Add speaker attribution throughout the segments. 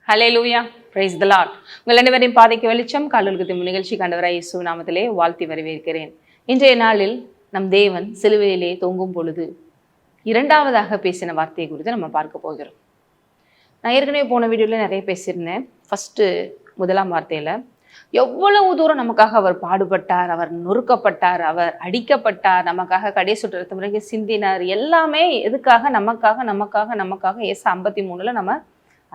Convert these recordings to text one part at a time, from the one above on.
Speaker 1: Hallelujah, praise the Lord. உங்கள் அனைவரையும் பாதைக்கு வெளிச்சம் காலொழுக்கத்தின் நிகழ்ச்சி கண்டவராய் இயேசு நாமத்திலே வாழ்த்தி வரவேற்கிறேன். இன்றைய நாளில் நம் தேவன் சிலுவையிலே தொங்கும் பொழுது இரண்டாவதாக பேசின வார்த்தையை குறித்து நம்ம பார்க்க போகிறோம். நான் ஏற்கனவே போன வீடியோவில் நிறைய பேசியிருந்தேன். ஃபஸ்ட்டு முதலாம் வார்த்தையில் எவ்வளவு தூரம் நமக்காக அவர் பாடுபட்டார், அவர் நொறுக்கப்பட்டார், அவர் அடிக்கப்பட்டார், நமக்காக கடை சுற்று வரைக்கும் சிந்தினார். எல்லாமே எதுக்காக? நமக்காக ஏசு 53 நம்ம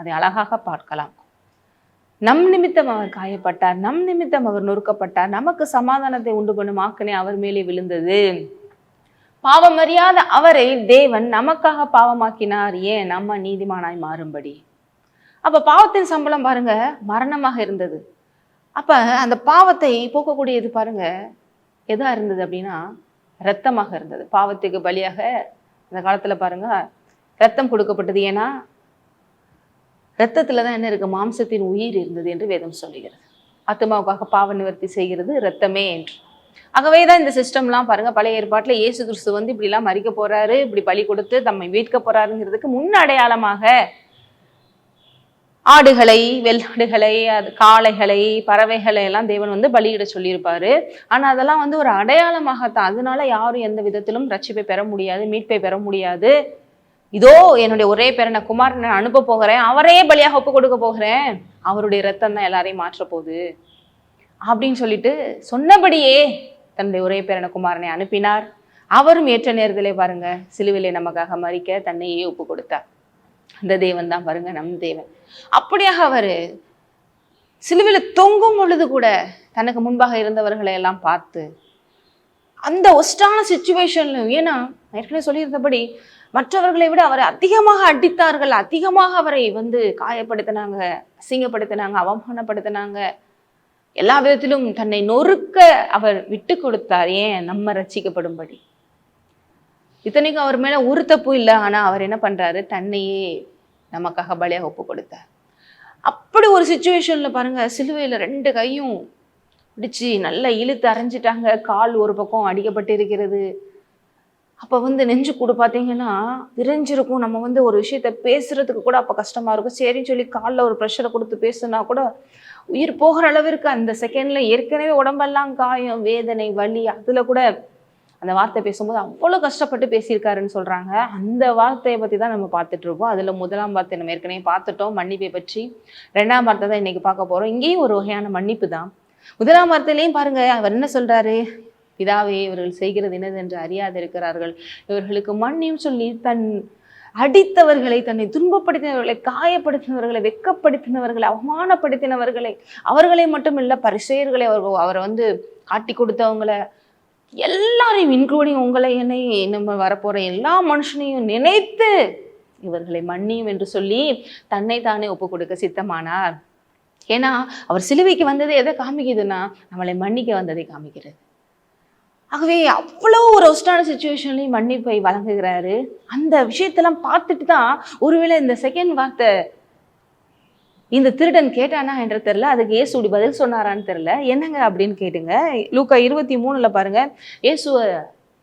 Speaker 1: அதை அழகாக பார்க்கலாம். நம் நிமித்தம் அவர் காயப்பட்டார், நம் நிமித்தம் அவர் நொறுக்கப்பட்டார், நமக்கு சமாதானத்தை உண்டு பண்ணும் ஆக்கினை அவர் மேலே விழுந்தது. பாவம் அறியாத அவரை தேவன் நமக்காக பாவமாக்கினார். ஏன்? நம்ம நீதிமானாய் மாறும்படி. அப்ப பாவத்தின் சம்பளம் பாருங்க மரணமாக இருந்தது. அப்ப அந்த பாவத்தை போக்கக்கூடியது பாருங்க எதா இருந்தது அப்படின்னா இரத்தமாக இருந்தது. பாவத்துக்கு பலியாக அந்த காலத்துல பாருங்க இரத்தம் கொடுக்கப்பட்டது. ஏன்னா இரத்தத்துல தான் என்ன இருக்கு? மாம்சத்தின் உயிர் இருந்தது என்று வேதம் சொல்லுகிறது. ஆத்துமாவுக்காக பாவ நிவர்த்தி செய்கிறது இரத்தமே என்று. ஆகவேதான் இந்த சிஸ்டம்லாம் பாருங்க பழைய ஏற்பாட்டுல இயேசு கிறிஸ்து வந்து இப்படிலாம் மறிக்க போறாரு, இப்படி பலி கொடுத்து தம்மை மீட்க போறாருங்கிறதுக்கு முன் அடையாளமாக ஆடுகளை, வெள்ளாடுகளை, காளைகளை, பறவைகளை எல்லாம் தேவன் வந்து பலியிட சொல்லியிருப்பாரு. ஆனா அதெல்லாம் வந்து ஒரு அடையாளமாகத்தான். அதனால யாரும் எந்த விதத்திலும் ரட்சிப்பை பெற முடியாது, மீட்பை பெற முடியாது. இதோ என்னுடைய ஒரே பேரனை குமாரனை அனுப்ப போகிறேன், அவரே பலியாக ஒப்பு கொடுக்க போகிறேன், அவருடைய ரத்தம் தான் எல்லாரையும் மாற்ற போகுது அப்படின்னு சொல்லிட்டு சொன்னபடியே தன்னுடைய ஒரே பேரனை குமாரனை அனுப்பினார். அவரும் ஏற்ற நேரத்திலே பாருங்க சிலுவிலே நமக்காக மறிக்க தன்னையே ஒப்பு கொடுத்தார். அந்த தேவன் தான் பாருங்க நம் தேவன். அப்படியாக அவரு சிலுவையில தொங்கும் பொழுது கூட தனக்கு முன்பாக இருந்தவர்களை எல்லாம் பார்த்து அந்த ஒஸ்டான சிச்சுவேஷன்ல, ஏன்னா ஏற்கனவே சொல்லியிருந்தபடி மற்றவர்களை விட அவரை அதிகமாக அடித்தார்கள், அதிகமாக அவரை வந்து காயப்படுத்தினாங்க, அசிங்கப்படுத்தினாங்க, அவமானப்படுத்தினாங்க. எல்லா விதத்திலும் தன்னை நொறுக்க அவர் விட்டு கொடுத்தார். ஏன்? நம்ம ரட்சிக்கப்படும்படி. இத்தனைக்கும் அவர் மேல ஒரு தப்பு இல்லை, ஆனா அவர் என்ன பண்றாரு? தன்னையே நமக்காக பலியாக ஒப்பு கொடுத்தார். அப்படி ஒரு சிச்சுவேஷன்ல பாருங்க சிலுவையில 2 கையும் பிடிச்சு நல்லா இழுத்து அரைஞ்சிட்டாங்க. கால் ஒரு பக்கம் அடிக்கப்பட்டு இருக்கிறது. அப்ப வந்து நெஞ்சு கூட பாத்தீங்கன்னா விரைஞ்சிருக்கும். நம்ம வந்து ஒரு விஷயத்த பேசுறதுக்கு கூட அப்ப கஷ்டமா இருக்கும். சரின்னு சொல்லி காலில் ஒரு ப்ரெஷரை கொடுத்து பேசுனா கூட உயிர் போகிற அளவிற்கு அந்த செகண்ட்ல ஏற்கனவே உடம்பெல்லாம் காயம், வேதனை, வலி. அதுல கூட அந்த வார்த்தை பேசும்போது அவ்வளவு கஷ்டப்பட்டு பேசியிருக்காருன்னு சொல்றாங்க. அந்த வார்த்தையை பத்தி தான் நம்ம பார்த்துட்டு இருக்கோம். அதுல முதலாம் வார்த்தை நம்ம ஏற்கனவே பார்த்துட்டோம், மன்னிப்பை பற்றி. 2ஆம் வார்த்தை தான் இன்னைக்கு பார்க்க போறோம். இங்கேயும் ஒரு வகையான மன்னிப்பு தான். முதலாம் வார்த்தையிலையும் பாருங்க அவர் என்ன சொல்றாரு? பிதாவே, இவர்கள் செய்கிறது என்னது என்று அறியாது இருக்கிறார்கள், இவர்களுக்கு மன்னியும் சொல்லி தன் அடித்தவர்களை, தன்னை துன்பப்படுத்தினவர்களை, காயப்படுத்தினவர்களை, வெட்கப்படுத்தினவர்களை, அவமானப்படுத்தினவர்களை, அவர்களை மட்டும் இல்ல பரிசேயர்களை, அவரை வந்து காட்டி கொடுத்தவங்களை எல்லாரையும் இன்க்ளூடிங் உங்களை, என்னை, நம்ம வரப்போற எல்லா மனுஷனையும் நினைத்து இவர்களை மன்னியும் என்று சொல்லி தன்னை தானே ஒப்பு கொடுக்க சித்தமானார். ஏன்னா அவர் சிலுவைக்கு வந்தது எதை காமிக்குதுன்னா நம்மளை மன்னிக்க வந்ததை காமிக்கிறது. ஆகவே அவ்வளோ ஒரு ஒஸ்டான சிச்சுவேஷன்லையும் மன்னிப்பை வழங்குகிறாரு. அந்த விஷயத்தெல்லாம் பார்த்துட்டு தான் ஒருவேளை இந்த செகண்ட் வார்த்தை இந்த திருடன் கேட்டானா என்று தெரியல, அதுக்கு இயேசு பதில் சொன்னாரான்னு தெரியல. என்னங்க அப்படின்னு கேட்டுங்க. லூக்கா 23 பாருங்க இயேசுவை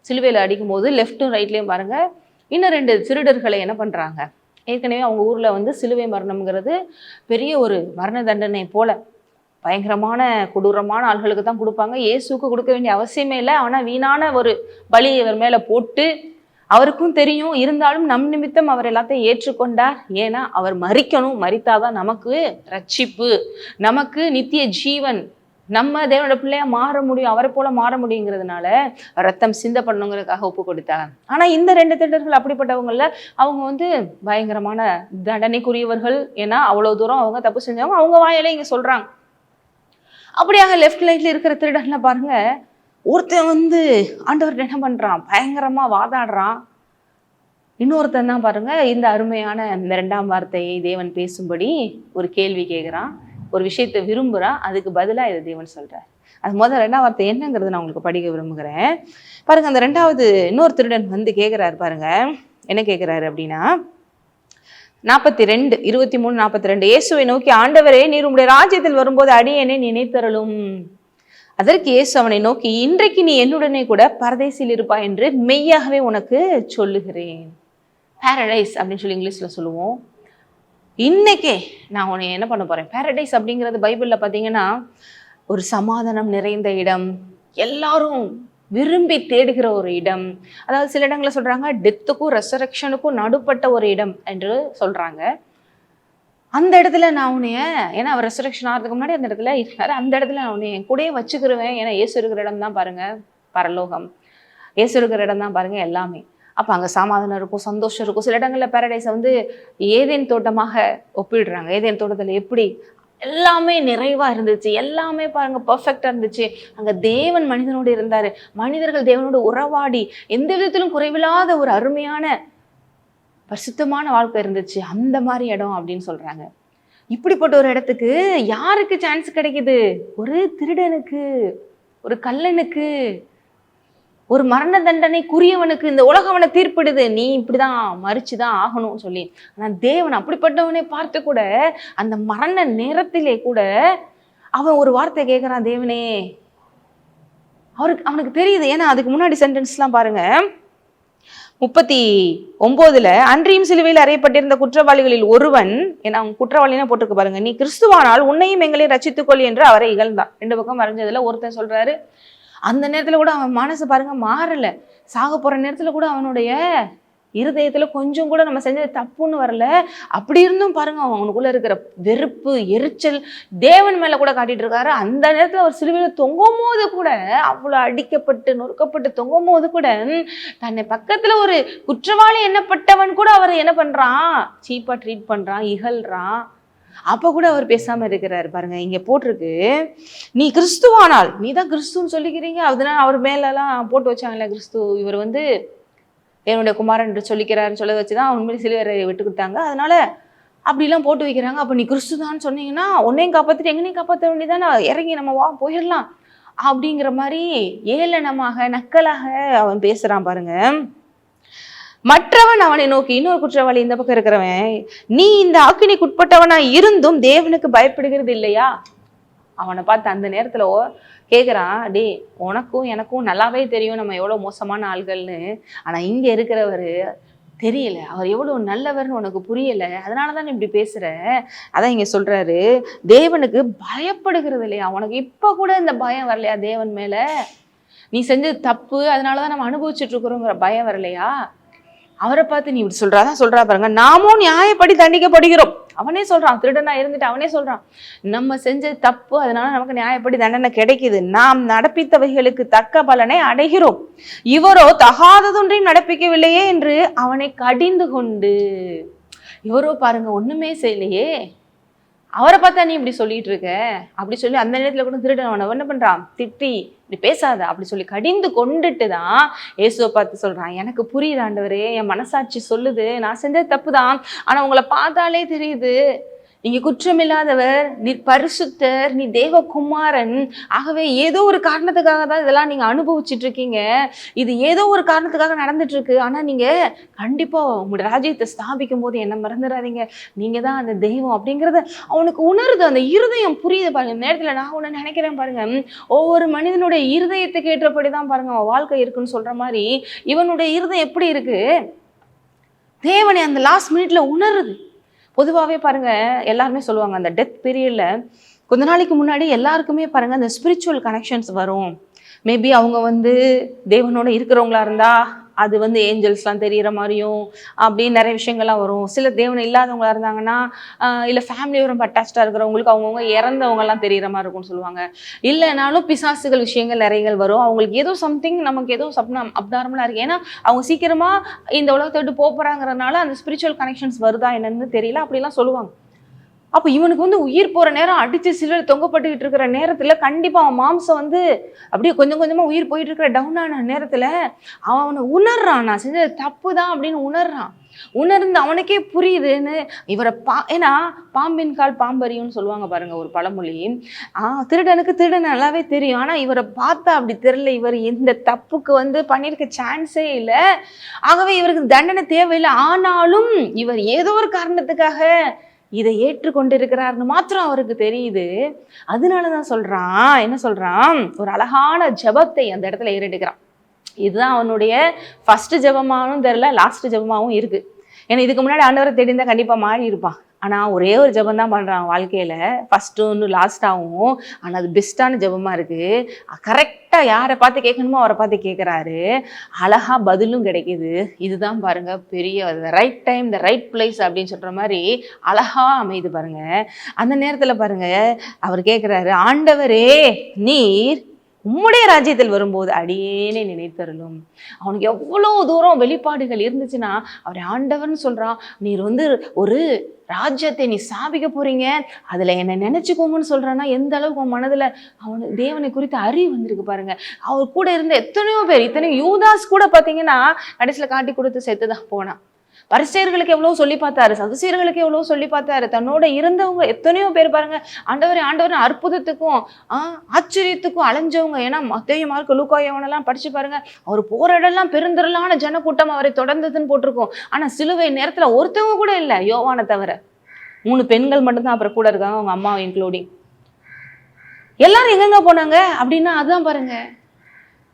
Speaker 1: சிலுவையில் அடிக்கும் போது லெஃப்ட்டும் ரைட்லையும் பாருங்க இன்னும் 2 திருடர்களை என்ன பண்றாங்க? ஏற்கனவே அவங்க ஊர்ல வந்து சிலுவை மரணம்ங்கிறது பெரிய ஒரு மரண தண்டனை போல பயங்கரமான கொடூரமான ஆள்களுக்கு தான் கொடுப்பாங்க. இயேசுக்கு கொடுக்க வேண்டிய அவசியமே இல்லை. ஆனா வீணான ஒரு பலி இவர் மேல போட்டு அவருக்கும் தெரியும். இருந்தாலும் நம் நிமித்தம் அவர் எல்லாத்தையும் ஏற்றுக்கொண்டார். ஏன்னா அவர் மரிக்கணும், மரித்தாதான் நமக்கு ரட்சிப்பு, நமக்கு நித்திய ஜீவன், நம்ம தேவனோட பிள்ளையா மாற முடியும், அவரை போல மாற முடியுங்கிறதுனால ரத்தம் சிந்தப்படணுங்கிறதுக்காக ஒப்பு கொடுத்தார். ஆனா இந்த 2 திருடர்கள் அப்படிப்பட்டவங்கள அவங்க வந்து பயங்கரமான தண்டனைக்குரியவர்கள். ஏன்னா அவ்வளவு தூரம் அவங்க தப்பு செஞ்சவங்க, அவங்க வாயிலே இங்க சொல்றாங்க. அப்படியாக லெஃப்ட் ரைட்ல இருக்கிற திருடன்ல பாருங்க ஒருத்தன் வந்து ஆண்டவர் என்ன பண்றான்? பயங்கரமா வாதாடுறான். இன்னொருத்தன் தான் பாருங்க இந்த அருமையான இந்த 2ஆம் வார்த்தையை தேவன் பேசும்படி ஒரு கேள்வி கேட்கிறான், ஒரு விஷயத்தை விரும்புறான். அதுக்கு பதிலா இதை தேவன் சொல்றார். அது முதல் 2ஆம் வார்த்தை என்னங்கிறது நான் உங்களுக்கு படிக்க விரும்புகிறேன். பாருங்க அந்த 2வது இன்னொரு திருடன் வந்து கேட்கிறாரு பாருங்க. என்ன கேட்கிறாரு அப்படின்னா 42, 23, 42 இயேசுவை நோக்கி, ஆண்டவரே, நீர் உம்முடைய ராஜ்யத்தில் வரும்போது அடியேனை நினைத்தருளும். அதற்கு இயேசு அவனை நோக்கி, இன்றைக்கு நீ என்னுடனே கூட பரதேசில் இருப்பாய் என்று மெய்யாகவே உனக்கு சொல்லுகிறேன். பாரடைஸ் அப்படின்னு சொல்லி இங்கிலீஷ்ல சொல்லுவோம். இன்னைக்கே நான் உன்னை என்ன பண்ண போறேன். பாரடைஸ் அப்படிங்கிறது பைபிள்ல பாத்தீங்கன்னா ஒரு சமாதானம் நிறைந்த இடம், எல்லாரும் விரும்பி தேடுகிற ஒரு இடம். அதாவது சில இடங்களை சொல்றாங்க டெத்துக்கும் ரெசரக்ஷனுக்கும் நடுப்பட்ட ஒரு இடம் என்று சொல்றாங்க. அந்த இடத்துல நான் உன்னைய, ஏன்னா அவர் ரெசரக்ஷன் ஆகிறதுக்கு முன்னாடி அந்த இடத்துல இருக்காரு, அந்த இடத்துல நான் உன்னை என் கூடயே வச்சுக்கிருவேன். ஏன்னா இயேசு இருக்கிற இடம் தான் பாருங்க பரலோகம், இயேசு இருக்கிற இடம் தான் பாருங்க எல்லாமே. அப்போ அங்கே சமாதானம் இருக்கும், சந்தோஷம் இருக்கும். சில இடங்களில் பாரடைஸை வந்து ஏதேன் தோட்டமாக ஒப்பிடுறாங்க. ஏதேன் தோட்டத்தில் எப்படி எல்லாமே நிறைவா இருந்துச்சு, எல்லாமே பாருங்க பர்ஃபெக்டா இருந்துச்சு. அங்க தேவன் மனிதனோடு இருந்தாரு, மனிதர்கள் தேவனோடு உறவாடி எந்த விதத்திலும் குறைவில்லாத ஒரு அருமையான பரிசுத்தமான வாழ்க்கை இருந்துச்சு. அந்த மாதிரி இடம் அப்படின்னு சொல்றாங்க. இப்படிப்பட்ட ஒரு இடத்துக்கு யாருக்கு சான்ஸ் கிடைக்குது? ஒரு திருடனுக்கு, ஒரு கள்ளனுக்கு, ஒரு மரண தண்டனைக்குரியவனுக்கு. இந்த உலகம் அவனை தீர்ப்பிடுது, நீ இப்படிதான் மறிச்சுதான் ஆகணும்னு சொல்லி. ஆனா தேவன் அப்படிப்பட்டவனை பார்த்து கூட அந்த மரண நேரத்திலே கூட அவன் ஒரு வார்த்தை கேட்கிறான், தேவனே. அவனுக்கு தெரியுது. ஏன்னா அதுக்கு முன்னாடி சென்டென்ஸ்லாம் பாருங்க, 39 அன்றியும் சிலுவையில் அறையப்பட்டிருந்த குற்றவாளிகளில் ஒருவன், ஏன்னா அவங்க குற்றவாளினா போட்டிருக்கு பாருங்க, நீ கிறிஸ்துவானால் உன்னையும் எங்களையும் ரட்சித்துக்கொள் என்று அவரை இகழ்ந்தான். 2 பக்கம் வரைஞ்சதுல ஒருத்தன் சொல்றாரு, அந்த நேரத்துல கூட அவன் மனசு பாருங்க மாறல. சாக போற நேரத்துல கூட அவனுடைய இருதயத்துல கொஞ்சம் கூட நம்ம செஞ்சது தப்புன்னு வரல. அப்படி இருந்தும் பாருங்க அவனுக்குள்ள இருக்கிற வெறுப்பு, எரிச்சல் தேவன் மேல கூட காட்டிட்டு இருக்காரு. அந்த நேரத்துல அவர் சிலுவையில தொங்கும் போது கூட, அவ்வளவு அடிக்கப்பட்டு நொறுக்கப்பட்டு தொங்கும் போது கூட, தன்னை பக்கத்துல ஒரு குற்றவாளி எண்ணப்பட்டவன் கூட அவரை என்ன பண்றான், சீப்பா ட்ரீட் பண்றான், இகழ்றான். அப்ப கூட அவர் பேசாம இருக்கிறாரு பாருங்க. இங்க போட்டிருக்கு, நீ கிறிஸ்துவானால், நீ தான் கிறிஸ்துன்னு சொல்லிக்கிறீங்க, அதனால அவர் மேல எல்லாம் போட்டு வச்சாங்கல்ல, கிறிஸ்து இவர் வந்து என்னுடைய குமாரன் என்று சொல்லிக்கிறாருன்னு சொல்ல வச்சுதான் உண்மையிலே சிலுவையை விட்டு கொடுத்தாங்க, அதனால அப்படிலாம் போட்டு வைக்கிறாங்க. அப்ப நீ கிறிஸ்துதான்னு சொன்னீங்கன்னா உன்னையும் காப்பாத்திட்டு எங்கனையும் காப்பாற்ற வேண்டியதானே, இறங்கி நம்ம வா போயிடலாம் அப்படிங்கிற மாதிரி ஏளனமாக நக்கலாக அவன் பேசுறான் பாருங்க. மற்றவன் அவனை நோக்கி, இன்னொரு குற்றவாளி இந்த பக்கம் இருக்கிறவன், நீ இந்த ஆக்கினிக்கு உட்பட்டவனா இருந்தும் தேவனுக்கு பயப்படுகிறது இல்லையா? அவனை பார்த்து அந்த நேரத்துல கேட்குறான், டே உனக்கும் எனக்கும் நல்லாவே தெரியும் நம்ம எவ்வளோ மோசமான ஆள்கள்னு. ஆனா இங்க இருக்கிறவர் தெரியல, அவர் எவ்வளவு நல்லவர்னு உனக்கு புரியல, அதனாலதான் இப்படி பேசுற. அதான் இங்க சொல்றாரு, தேவனுக்கு பயப்படுகிறது இல்லையா? உனக்கு இப்ப கூட இந்த பயம் வரலையா தேவன் மேல? நீ செஞ்சது தப்பு, அதனாலதான் நம்ம அனுபவிச்சுட்டு இருக்கிறோங்கிற பயம் வரலையா? அவரை பார்த்து நீ இப்படி சொல்றாதான் சொல்றா பாருங்க, நாமும் நியாயப்படி தண்டிக்கப்படுகிறோம். அவனே சொல்றான், திருடனா இருந்துட்டு அவனே சொல்றான், நம்ம செஞ்சது தப்பு, அதனால நமக்கு நியாயப்படி தண்டனை கிடைக்குது, நாம் நடப்பித்தவைகளுக்கு தக்க பலனை அடைகிறோம், இவரோ தகாததொன்றையும் நடப்பிக்கவில்லையே என்று அவனை கடிந்து கொண்டு. இவரோ பாருங்க ஒண்ணுமே செய்யலையே, அவரை பார்த்தா நீ இப்படி சொல்லிட்டு இருக்க அப்படி சொல்லி அந்த நேரத்துல கூட திருடன் அவனை என்ன பண்றான், திட்டி இப்படி பேசாத அப்படி சொல்லி கடிந்து கொண்டுட்டு தான் இயேசுவை பார்த்து சொல்றான், எனக்கு புரியுது ஆண்டவரே, என் மனசாட்சி சொல்லுது நான் செஞ்சது தப்பு தான், ஆனா உங்களை பார்த்தாலே தெரியுது நீங்க குற்றமில்லாதவர், நீ பரிசுத்தர், நீ தேவகுமாரன், ஆகவே ஏதோ ஒரு காரணத்துக்காக தான் இதெல்லாம் நீங்க அனுபவிச்சுட்டு இருக்கீங்க, இது ஏதோ ஒரு காரணத்துக்காக நடந்துட்டு இருக்கு, ஆனா நீங்க கண்டிப்பா உங்களோட ராஜ்யத்தை ஸ்தாபிக்கும் போது என்ன மறந்துடாதீங்க, நீங்க தான் அந்த தெய்வம் அப்படிங்கறத அவனுக்கு உணருது. அந்த இருதயம் புரியுது பாருங்க. இந்த நேரத்துல நான் ஒண்ணு நினைக்கிறேன் பாருங்க, ஒவ்வொரு மனிதனுடைய இருதயத்துக்கு ஏற்றபடிதான் பாருங்க அவன் வாழ்க்கை இருக்குன்னு சொல்ற மாதிரி இவனுடைய இருதயம் எப்படி இருக்கு, தேவனை அந்த லாஸ்ட் மினிட்ல உணருது. பொதுவாகவே பாருங்க எல்லாருமே சொல்லுவாங்க, அந்த டெத் பீரியட்ல கொஞ்ச நாளைக்கு முன்னாடி எல்லாருக்குமே பாருங்க அந்த ஸ்பிரிச்சுவல் கனெக்ஷன்ஸ் வரும். மேபி அவங்க வந்து தேவனோட இருக்கிறவங்களா இருந்தா அது வந்து ஏஞ்சல்ஸ்லாம் தெரிகிற மாதிரியும் அப்படின்னு நிறைய விஷயங்கள்லாம் வரும். சில தேவன் இல்லாதவங்களா இருந்தாங்கன்னா இல்லை ஃபேமிலியோட ரொம்ப அட்டாச்சாக இருக்கிறவங்களுக்கு அவங்கவுங்க இறந்தவங்கலாம் தெரிகிற மாதிரி இருக்கும்னு சொல்லுவாங்க. இல்லைனாலும் பிசாசுகள் விஷயங்கள் நிறையங்கள் வரும். அவங்களுக்கு ஏதோ சம்திங் நமக்கு ஏதோ சப்னம் அப்நார்மலாக இருக்குது. ஏன்னா அவங்க சீக்கிரமாக இந்த உலகத்தை விட்டு போகிறாங்கிறதுனால அந்த ஸ்பிரிச்சுவல் கனெக்ஷன்ஸ் வருதா என்னன்னு தெரியல, அப்படிலாம் சொல்லுவாங்க. அப்போ இவனுக்கு வந்து உயிர் போகிற நேரம், அடித்து சிலுவையில் தொங்கப்பட்டுக்கிட்டு இருக்கிற நேரத்தில் கண்டிப்பாக அவன் மாம்சம் வந்து அப்படியே கொஞ்சம் கொஞ்சமாக உயிர் போயிட்டு இருக்கிற டவுனான நேரத்தில் அவனை உணர்றான், நான் செஞ்சது தப்பு தான் அப்படின்னு உணர்றான். உணர்ந்து அவனுக்கே புரியுதுன்னு இவரை ஏன்னா பாம்பின் கால் பாம்பறியும்னு சொல்லுவாங்க பாருங்க ஒரு பழமொழி. திருடனுக்கு திருடன் நல்லாவே தெரியும், ஆனால் இவரை பார்த்தா அப்படி தெரியல, இவர் இந்த தப்புக்கு வந்து பண்ணியிருக்க சான்ஸே இல்லை, ஆகவே இவருக்கு தண்டனை தேவையில்லை, ஆனாலும் இவர் ஏதோ ஒரு காரணத்துக்காக இதை ஏற்றுக்கொண்டிருக்கிறார்னு மாத்திரம் அவருக்கு தெரியுது. அதனாலதான் சொல்றான், என்ன சொல்றான், ஒரு அழகான ஜபத்தை அந்த இடத்துல ஏறெடுக்கிறான். இதுதான் அவனுடைய ஃபர்ஸ்ட் ஜபமாகவும் தெரியல, லாஸ்ட் ஜபமாகவும் இருக்கு. ஏன்னா இதுக்கு முன்னாடி ஆண்டவரை தேடிந்தா கண்டிப்பா மாறி இருப்பான். ஆனா ஒரே ஒரு ஜெபம் தான் பண்றான் வாழ்க்கையில, ஃபர்ஸ்ட் ஒன்று லாஸ்டாகவும். ஆனா அது பெஸ்டான ஜெபமா இருக்கு. கரெக்டா யாரை பார்த்து கேட்கணுமோ அவரை பார்த்து கேட்கிறாரு, அழகா பதிலும் கிடைக்குது. இதுதான் பாருங்க பெரிய right time the right place அப்படின்னு சொல்ற மாதிரி அழகா அமையுது பாருங்க. அந்த நேரத்துல பாருங்க அவர் கேட்கிறாரு, ஆண்டவரே நீர் உம்முடைய ராஜ்யத்தில் வரும்போது அடியேனே நினைத்தருளும். அவனுக்கு எவ்வளவு தூரம் வெளிப்பாடுகள் இருந்துச்சுன்னா, அவர் ஆண்டவர்னு சொல்றான், நீர் ஒரு ராஜ்யத்தை நீ ஸ்தாபிக்க போறீங்க, அதுல என்னை நினைச்சுக்கோங்கன்னு சொல்றான்னா எந்த அளவுக்கு உன் மனதுல அவனுக்கு தேவனை குறித்து அறிவு வந்திருக்கு பாருங்க. அவர் கூட இருந்த எத்தனையோ பேர், இத்தனையோ யூதாஸ் கூட பாத்தீங்கன்னா கடைசியில காட்டி கொடுத்து செத்துதான் போனான். பரிசேயர்களுக்கு எவ்வளவு சொல்லி பார்த்தாரு, சதுசேயர்களுக்கு எவ்வளவு சொல்லி பார்த்தாரு, தன்னோட இருந்தவங்க எத்தனையோ பேர் பாருங்க ஆண்டவர் அற்புதத்துக்கும் ஆச்சரியத்துக்கும் அலைஞ்சவங்க. ஏன்னா மத்தேயு மார்க்கு லூக்கா யோவானெல்லாம் படிச்சு பாருங்க, அவர் போற இடம்லாம் பெருந்திரளான ஜனக்கூட்டம் அவரை தொடர்ந்ததுன்னு போட்டிருக்கோம். ஆனா சிலுவை நேரத்துல ஒருத்தவங்க கூட இல்லை, யோவானை தவிர. 3 பெண்கள் மட்டும்தான் அப்புறம் கூட இருக்காங்க, அவங்க அம்மா இன்க்ளூடிங். எல்லாரும் எங்கெங்க போனாங்க அப்படின்னா அதுதான் பாருங்க.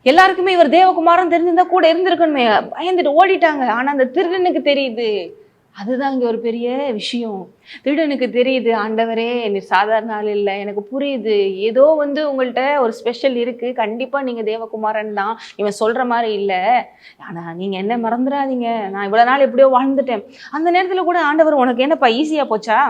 Speaker 1: எல்லாருக்குமே இவர் தேவகுமாரன் தெரிஞ்சிருந்தா கூட இருந்திருக்கணுமே, பயந்துட்டு ஓடிட்டாங்க. ஆனா அந்த திருடனுக்கு தெரியுது, அதுதான் இங்க ஒரு பெரிய விஷயம். திருடனுக்கு தெரியுது, ஆண்டவரே நீ சாதாரண ஆள் இல்லை, எனக்கு புரியுது, ஏதோ உங்கள்கிட்ட ஒரு ஸ்பெஷல் இருக்கு, கண்டிப்பா நீங்க தேவகுமாரன் தான், இவன் சொல்ற மாதிரி இல்லை, ஆனா நீங்க என்ன மறந்துடாதீங்க, நான் இவ்வளவு நாள் எப்படியோ வாழ்ந்துட்டேன். அந்த நேரத்துல கூட ஆண்டவர் உனக்கு என்னப்பா ஈஸியா போச்சா,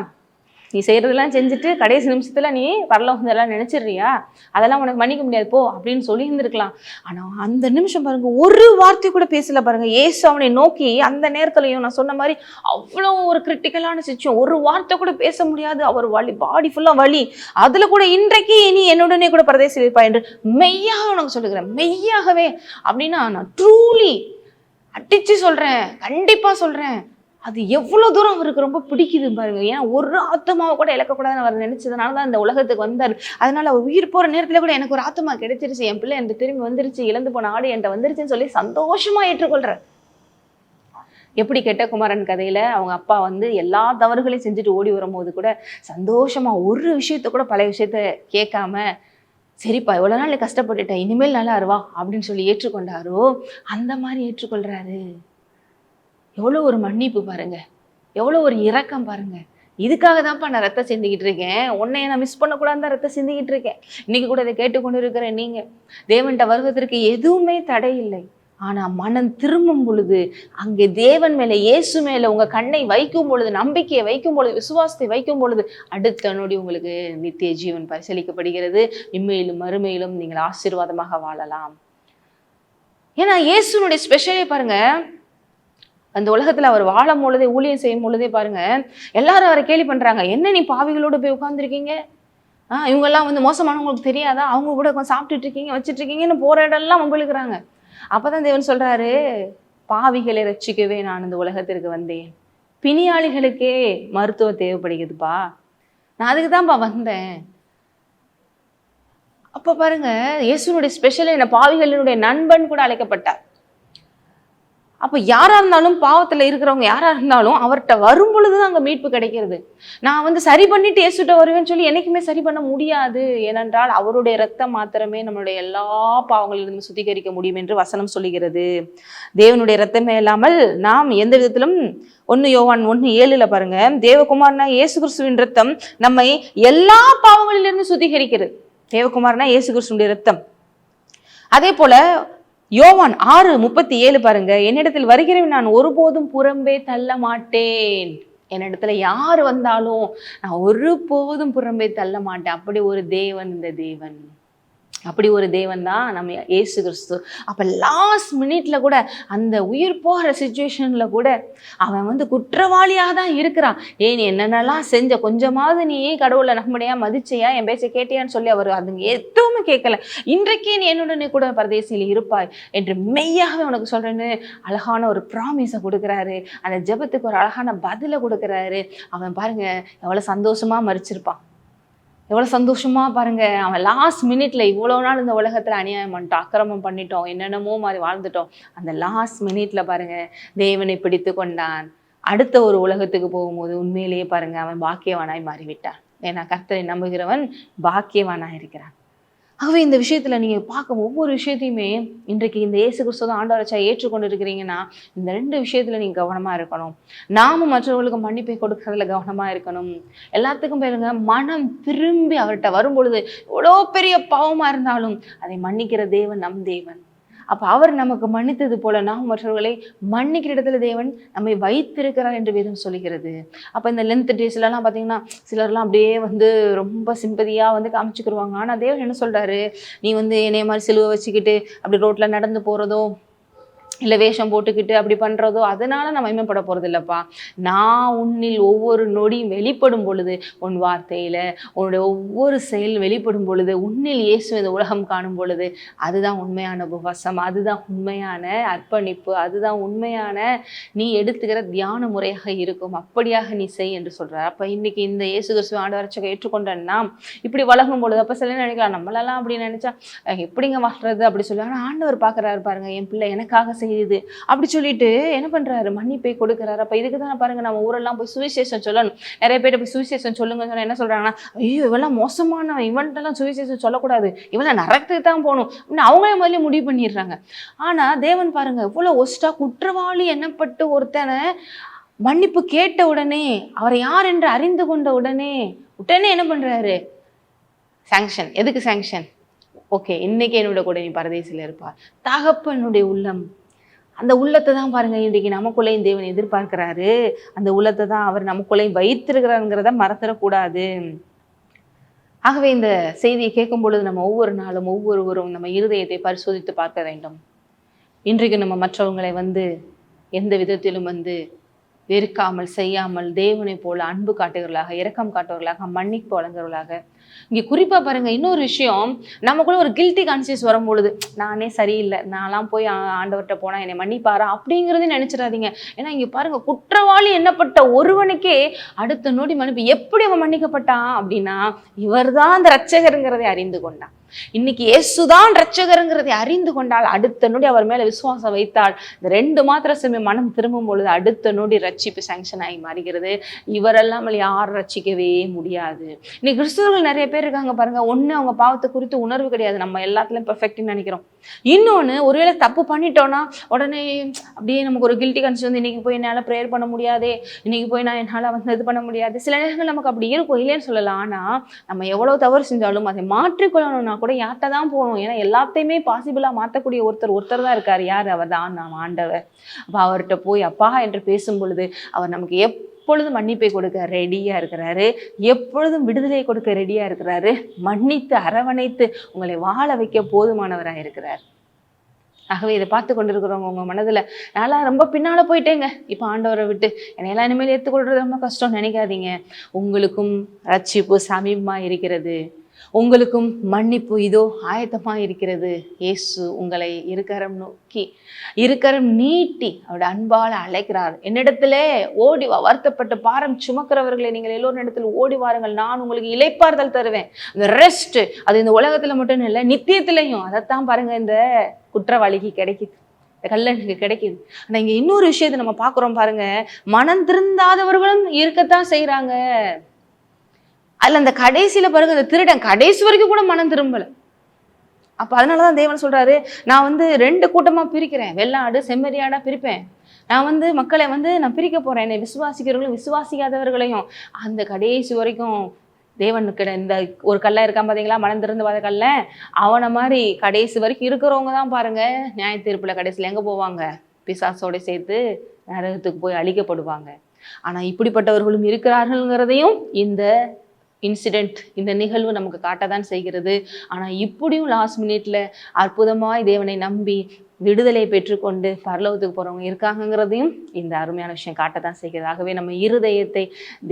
Speaker 1: நீ செய்யறதெல்லாம் செஞ்சுட்டு கடைசி நிமிஷத்துல நீ பரலோகம் இதெல்லாம் நினைச்சிடுறியா, அதெல்லாம் உனக்கு மன்னிக்க முடியாது போ அப்படின்னு சொல்லி இருந்திருக்கலாம். ஆனா அந்த நிமிஷம் பாருங்க, ஒரு வார்த்தை கூட பேசல பாருங்க. இயேசு அவனை நோக்கி அந்த நேரத்துலயும் நான் சொன்ன மாதிரி அவ்வளவு ஒரு கிரிட்டிக்கலான சிச்சுவேஷன், ஒரு வார்த்தை கூட பேச முடியாது, அவர் வலி, பாடி ஃபுல்லா வலி. அதுல கூட இன்றைக்கு நீ என்னுடனே கூட பரதேசில் இருப்பா என்று மெய்யாக உனக்கு சொல்லுகிறேன், மெய்யாகவே அப்படின்னா நான் ட்ரூலி அடிச்சு சொல்றேன், கண்டிப்பா சொல்றேன். அது எவ்வளவு தூரம் அவருக்கு ரொம்ப பிடிக்குது பாருங்க. ஏன்னா ஒரு ஆத்மாவை கூட இழக்கக்கூடாதுன்னு அவர் நினைச்சதுனாலதான் இந்த உலகத்துக்கு வந்தார். அதனால அவர் உயிர் போற நேரத்துல கூட எனக்கு ஒரு ஆத்மா கிடைச்சிருச்சு, என் பிள்ளை எனக்கு திரும்பி வந்துருச்சு, இழந்து போன ஆடு என்கிட்ட வந்துருச்சுன்னு சொல்லி சந்தோஷமா ஏற்றுக்கொள்ற. எப்படி கெட்ட குமாரன் கதையில அவங்க அப்பா எல்லா தவறுகளையும் செஞ்சுட்டு ஓடி வரும்போது கூட சந்தோஷமா ஒரு விஷயத்த கூட பழைய விஷயத்த கேட்காம, சரிப்பா இவ்வளவு நாள் நீ கஷ்டப்பட்டுட்டேன், இனிமேல் நல்லா இருவா அப்படின்னு சொல்லி ஏற்றுக்கொண்டாரோ அந்த மாதிரி ஏற்றுக்கொள்றாரு. எவ்வளோ ஒரு மன்னிப்பு பாருங்க, எவ்வளோ ஒரு இரக்கம் பாருங்க. இதுக்காக தான்ப்பா நான் ரத்தம் சிந்திக்கிட்டு இருக்கேன், உன்னைய நான் மிஸ் பண்ணக்கூடாது தான் ரத்தம் சிந்திக்கிட்டு இருக்கேன். இன்னைக்கு கூட இதை கேட்டுக்கொண்டு இருக்கிறேன். நீங்க தேவன்கிட்ட வருவதற்கு எதுவுமே தடை இல்லை. ஆனா மனம் திரும்பும் பொழுது, அங்கே தேவன் மேல இயேசு மேல உங்க கண்ணை வைக்கும் பொழுது, நம்பிக்கையை வைக்கும் பொழுது, விசுவாசத்தை வைக்கும் பொழுது, அடுத்த நொடி உங்களுக்கு நித்திய ஜீவன் பரிசீலிக்கப்படுகிறது. இம்மையிலும் மறுமையிலும் நீங்கள் ஆசீர்வாதமாக வாழலாம். ஏன்னா இயேசுனுடைய ஸ்பெஷலே பாருங்க, அந்த உலகத்துல அவர் வாழும் பொழுதே, ஊழியம் செய்யும் பொழுதே பாருங்க, எல்லாரும் அவரை கேலி பண்றாங்க, என்ன நீ பாவிகளோடு போய் உட்கார்ந்துருக்கீங்க, இவங்க எல்லாம் மோசமானவங்களுக்கு தெரியாதா, அவங்க கூட உட்காந்து சாப்பிட்டுட்டு இருக்கீங்க, வச்சுட்டு இருக்கீங்கன்னு போற இடம்லாம் வம்பிழுக்கிறாங்க. அப்பதான் தேவன் சொல்றாரு, பாவிகளை ரட்சிக்கவே நான் இந்த உலகத்திற்கு வந்தேன், பிணியாளிகளுக்கே மருத்துவம் தேவைப்படுகிறதுப்பா, நான் அதுக்குதான்ப்பா வந்தேன். அப்ப பாருங்க, இயேசுனுடைய ஸ்பெஷல் என்ன, பாவிகளினுடைய நண்பன் கூட அழைக்கப்பட்டார். அப்போ யாரா இருந்தாலும், பாவத்துல இருக்கிறவங்க யாரா இருந்தாலும் அவர்கிட்ட வரும் பொழுதுதான் அங்க மீட்பு கிடைக்கிறது. நான் சரி பண்ணிட்டு இயேசுட்ட வருவேன்னு சொல்லி என்னைக்குமே சரி பண்ண முடியாது. ஏனென்றால் அவருடைய ரத்தம் மாத்திரமே நம்மளுடைய எல்லா பாவங்களிலிருந்து சுத்திகரிக்க முடியும் என்று வசனம் சொல்லுகிறது. தேவனுடைய ரத்தமே இல்லாமல் நாம் எந்த விதத்திலும் 1 யோவான் 1:7 பாருங்க, தேவகுமாரனா இயேசு கிறிஸ்துவின் ரத்தம் நம்மை எல்லா பாவங்களிலிருந்து சுத்திகரிக்கிறது. தேவகுமாரனா இயேசு கிறிஸ்துவினுடைய ரத்தம். அதே போல யோவான் 6:37 பாருங்க, என்னிடத்தில் வருகிறவன் நான் ஒருபோதும் புறம்பே தள்ள மாட்டேன். என்னிடத்துல யார் வந்தாலும் நான் ஒருபோதும் புறம்பே தள்ள மாட்டேன். அப்படி ஒரு தேவன் இந்த தேவன், அப்படி ஒரு தேவன் தான் நம்ம இயேசு கிறிஸ்து. அப்ப லாஸ்ட் மினிட்ல கூட, அந்த உயிர் போகிற சிச்சுவேஷன்ல கூட அவன் குற்றவாளியாக தான் இருக்கிறான். ஏன் நீ என்னென்னலாம் செஞ்ச, கொஞ்சமாவது நீ கடவுளை நம்பினையா, மதிச்சையா, என் பேச்சை கேட்டியான்னு சொல்லி அவர் அதுங்க எதுவுமே கேட்கல. இன்றைக்கே நீ என்னுடனே கூட பரதேசியில் இருப்பாய் என்று மெய்யாகவே உனக்கு சொல்றேன்னு அழகான ஒரு ப்ராமிஸை கொடுக்குறாரு. அந்த ஜெபத்துக்கு ஒரு அழகான பதிலை கொடுக்குறாரு. அவன் பாருங்க எவ்வளவு சந்தோஷமா மறிச்சிருப்பான், எவ்வளோ சந்தோஷமா பாருங்க. அவன் லாஸ்ட் மினிட்ல, இவ்வளோ நாள் இந்த உலகத்துல அநியாயம் பண்ணிட்டோம், அக்கிரமம் பண்ணிட்டோம், என்னென்னமோ மாதிரி வாழ்ந்துட்டோம், அந்த லாஸ்ட் மினிட்ல பாருங்க தேவனை பிடித்து கொண்டான். அடுத்த ஒரு உலகத்துக்கு போகும்போது உண்மையிலேயே பாருங்க அவன் பாக்கியவானாய் மாறிவிட்டான். ஏன்னா கர்த்தரை நம்புகிறவன் பாக்கியவானாய் இருக்கிறான். ஆகவே இந்த விஷயத்துல நீங்க பார்க்க ஒவ்வொரு விஷயத்தையுமே இன்றைக்கு இந்த இயேசு கிறிஸ்து தான் ஆண்டவராச்சா ஏற்றுக்கொண்டு இருக்கிறீங்கன்னா இந்த 2 விஷயத்துல நீங்க கவனமா இருக்கணும். நாமும் மற்றவர்களுக்கு மன்னிப்பை கொடுக்கறதுல கவனமா இருக்கணும். எல்லாத்துக்கும் பேருங்க மனம் திரும்பி அவர்கிட்ட வரும் பொழுது எவ்வளோ பெரிய பாவமா இருந்தாலும் அதை மன்னிக்கிற தேவன் நம் தேவன். அப்ப அவர் நமக்கு மன்னித்தது போல நாம் மற்றவர்களை மன்னிக்கிற இடத்துல தேவன் நம்மை வைத்திருக்கிறார் என்று வேதம் சொல்லுகிறது. அப்ப இந்த லென்த் டேஸ்ல எல்லாம் பாத்தீங்கன்னா சிலர்லாம் அப்படியே ரொம்ப சிம்பதியா காமிச்சுக்கிருவாங்க. ஆனா தேவன் என்ன சொல்றாரு, நீ என்னைய மாதிரி சிலுவை வச்சுக்கிட்டு அப்படி ரோட்ல நடந்து போறதோ இல்லை வேஷம் போட்டுக்கிட்டு அப்படி பண்றதோ அதனால நான் மகிமைப்பட போறது இல்லப்பா. நான் உன்னில் ஒவ்வொரு நொடியும் வெளிப்படும் பொழுது, உன் வார்த்தையில உன்னுடைய ஒவ்வொரு செயல் வெளிப்படும் பொழுது, உன்னில் இயேசு இந்த உலகம் காணும் பொழுது, அதுதான் உண்மையான உபவாசம், அதுதான் உண்மையான அர்ப்பணிப்பு, அதுதான் உண்மையான நீ எடுத்துக்கிற தியான முறையாக இருக்கும். அப்படியாக நீ செய் என்று சொல்றார். அப்ப இன்னைக்கு இந்த இயேசு கிறிஸ்துவ ஆண்டவராக ஏற்றுக்கொண்டேன்னா இப்படி வளரும் பொழுது, அப்ப சில நினைக்கலாம் நம்மளெல்லாம் அப்படி நினைச்சா எப்படிங்க வாழ்றது அப்படி சொல்லி, ஆனா ஆண்டவர் பாக்குறாரு பாருங்க, என் பிள்ளை எனக்காக செய்யுது அப்படி சொல்லிட்டு என்ன பண்றாரு, மன்னிப்பை கொடுக்கிறாரு. அப்ப இதுக்கு தான் பாருங்க நம்ம ஊரெல்லாம் போய் சுவிசேஷம் சொல்லணும். நிறைய பேர் போய் சுவிசேஷம் சொல்லுங்க சொன்னா என்ன சொல்றாங்கன்னா, ஐயோ இவெல்லாம் மோசமானவன், இவன்ட்டெல்லாம் சுவிசேஷம் சொல்லக்கூடாது, இவெல்லாம் நரகத்துக்கு தான் போகணும் அப்படின்னு அவங்களே முதல்ல முடிவு பண்ணிடுறாங்க. ஆனா தேவன் பாருங்க இவ்வளவு ஒஸ்டா குற்றவாளி என்னப்பட்டு ஒருத்தனை மன்னிப்பு கேட்ட உடனே, அவரை யார் என்று அறிந்து கொண்ட உடனே என்ன பண்றாரு, சாங்ஷன். எதுக்கு சாங்ஷன்? ஓகே, இன்னைக்கு என்னோட கூட நீ பரதேசில இருப்பார். தகப்பனுடைய உள்ளம், அந்த உள்ளத்தை தான் பாருங்க இன்றைக்கு நமக்குள்ளேயும் தேவன் எதிர்பார்க்கிறாரு. அந்த உள்ளத்தை தான் அவர் நமக்குள்ளேயும் வைத்திருக்கிறாருங்கிறத மறந்துடக்கூடாது. ஆகவே இந்த செய்தியை கேட்கும் பொழுது நம்ம ஒவ்வொரு நாளும் ஒவ்வொருவரும் நம்ம இருதயத்தை பரிசோதித்து பார்க்க வேண்டும். இன்றைக்கு நம்ம மற்றவங்களை எந்த விதத்திலும் வெறுக்காமல் செய்யாமல் தேவனை போல அன்பு காட்டுகிறவர்களாக, இரக்கம் காட்டுவர்களாக, மன்னிப்பு வழங்குறவர்களாக. இங்கே குறிப்பா பாருங்க இன்னொரு விஷயம், நமக்குள்ள ஒரு கில்ட்டி கான்சியஸ் வரும் பொழுது, நானே சரியில்லை, நான்லாம் போய் ஆண்டவர்கிட்ட போனா என்னை மன்னிப்பாரா அப்படிங்கிறதே நினைச்சிடாதீங்க. ஏன்னா இங்க பாருங்க, குற்றவாளி என்னப்பட்ட ஒருவனுக்கே அடுத்த நொடி மன்னிப்பு. எப்படி அவன் மன்னிக்கப்பட்டான் அப்படின்னா, இவர் தான் அந்த இரட்சகருங்கிறதை அறிந்து கொண்டான். இன்னைக்கு இயேசுதான் இரட்சகருங்கிறதை அறிந்து கொண்டால் அடுத்த நொடி அவர் மேல விசுவாசம் வைத்தால், இந்த 2 மாத்திரை மனம் திரும்பும் பொழுது அடுத்த நொடி ரட்சிப்பு சாங்ஷன் ஆகி மாறுகிறது. இவரெல்லாம் யாரும் ரட்சிக்கவே முடியாது. இன்னைக்கு கிறிஸ்துவர்கள் நிறைய பேர் இருக்காங்க பாருங்க, ஒண்ணு அவங்க பாவத்தை குறித்து உணர்வு கிடையாது, நம்ம எல்லாத்துலயும் பெர்ஃபெக்ட்னு நினைக்கிறோம். இன்னொன்னு, ஒருவேளை தப்பு பண்ணிட்டோம்னா உடனே அப்படியே நமக்கு ஒரு கில்ட்டி கான்சியஸ், இன்னைக்கு போய் என்னால ப்ரேயர் பண்ண முடியாதே, இன்னைக்கு போய் நான் என்னால இது பண்ண முடியாது. சில நேரங்கள் நமக்கு அப்படி இருக்கும், இல்லைன்னு சொல்லலாம். ஆனா நம்ம எவ்வளவு தவறு செஞ்சாலும் அதை மாற்றிக்கொள்ளணும்னா கூட யார்கிட்ட தான் போகணும். ஏன்னா எல்லாத்தையுமே பாசிபிளா மாற்றக்கூடிய ஒருத்தர் தான் இருக்காரு. யார்? அவர் தான் நம்ம ஆண்டவர். அப்ப அவர்கிட்ட போய் அப்பா என்று பேசும் பொழுது அவர் நமக்கு எப்பொழுதும் மன்னிப்பை கொடுக்க ரெடியா இருக்கிறாரு, எப்பொழுதும் விடுதலை கொடுக்க ரெடியா இருக்கிறாரு, மன்னித்து அரவணைத்து உங்களை வாழ வைக்க போதுமானவராக இருக்கிறார். ஆகவே இதை பார்த்து கொண்டிருக்கிறவங்க உங்க மனதுல, நான்லாம் ரொம்ப பின்னால போயிட்டேங்க, இப்ப ஆண்டவரை விட்டு என்னையெல்லாம் இனிமேல் ஏற்றுக்கொள்றது ரொம்ப கஷ்டம் நினைக்காதீங்க. உங்களுக்கும் ரட்சிப்பு சமீபமா இருக்கிறது, உங்களுக்கும் மன்னிப்பு இதோ ஆயத்தமா இருக்கிறது. இயேசு உங்களை இருக்கரம் நீட்டி அவருடைய அன்பால அழைக்கிறார். என்னிடத்துல ஓடி வா, வருத்தப்பட்டு பாரம் சுமக்கிறவர்களை நீங்கள் எல்லோரும் இடத்துல ஓடி வாருங்கள், நான் உங்களுக்கு இளைப்பாறுதல் தருவேன். இந்த ரெஸ்ட் அது இந்த உலகத்துல மட்டும் இல்லை, நித்தியத்திலையும். அதைத்தான் பாருங்க இந்த குற்றவாளிக்கு கிடைக்குது, கல்லனுக்கு கிடைக்குது. ஆனா இங்க இன்னொரு விஷயத்தை நம்ம பாக்குறோம் பாருங்க, மனம் திருந்தாதவர்களும் இருக்கத்தான் செய்யறாங்க. அதுல அந்த கடைசியில பாருங்க, அந்த திருடன் கடைசி வரைக்கும் கூட மனம் திரும்பல. அப்ப அதனாலதான் தேவன் சொல்றாரு, நான் 2 கூட்டமா பிரிக்கிறேன், வெள்ளாடு செம்மறியாடா பிரிப்பேன். நான் மக்களை நான் பிரிக்க போறேன், என்னை விசுவாசிக்கிறவர்களும் விசுவாசிக்காதவர்களையும். அந்த கடைசி வரைக்கும் தேவனுக்கு இந்த ஒரு கல்ல இருக்கான் பாத்தீங்களா, மனம் திறந்து பார்த்த கல்ல, அவனை மாதிரி கடைசி வரைக்கும் இருக்கிறவங்க தான் பாருங்க நியாய தீர்ப்புல கடைசியில எங்க போவாங்க, பிசாசோட சேர்த்து நரகத்துக்கு போய் அழிக்கப்படுவாங்க. ஆனா இப்படிப்பட்டவர்களும் இருக்கிறார்கள்ங்கிறதையும் இந்த இன்சிடென்ட், இந்த நிகழ்வு நமக்கு காட்டதான் செய்கிறது. ஆனா இப்படியும் லாஸ்ட் மினிட்ல அற்புதமாய் தேவனை நம்பி விடுதலை பெற்றுக்கொண்டு பரலோகத்துக்கு போறவங்க இருக்காங்கிறதையும் இந்த அருமையான விஷயம் காட்டதான் செய்கிறது. ஆகவே நம்ம இருதயத்தை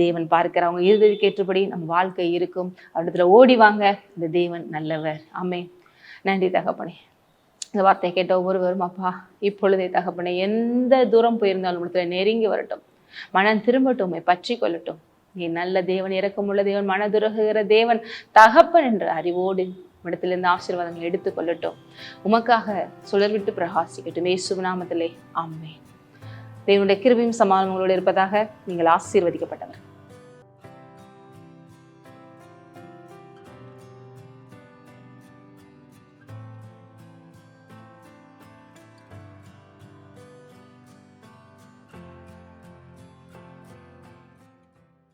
Speaker 1: தேவன் பார்க்கிறவங்க இருதயத்துக்கு ஏற்றபடி நம்ம வாழ்க்கை இருக்கும். இடத்துல ஓடி வாங்க, இந்த தேவன் நல்லவர். ஆமென். நன்றி தகப்பனே, இந்த வார்த்தையை கேட்ட ஒவ்வொருவரும் அப்பா இப்பொழுதே தகப்பனே எந்த தூரம் போயிருந்தாலும் இடத்துல நெருங்கி வரட்டும், மனம் திரும்பட்டும், பற்றி கொள்ளட்டும். நீ நல்ல தேவன், இரக்கமுள்ள தேவன், மனதுருகுகிற தேவன், தகப்பன் என்ற அறிவோடு இடத்திலிருந்து ஆசீர்வாதங்களை எடுத்துக்கொள்ளட்டும். உமக்காக சுடர்விட்டு பிரகாசிக்கட்டும். இயேசுவின் நாமத்திலே ஆமென். தேவனுடைய கிருபையும் சமாதானங்களோடு இருப்பதாக. நீங்கள் ஆசீர்வதிக்கப்பட்டவர்.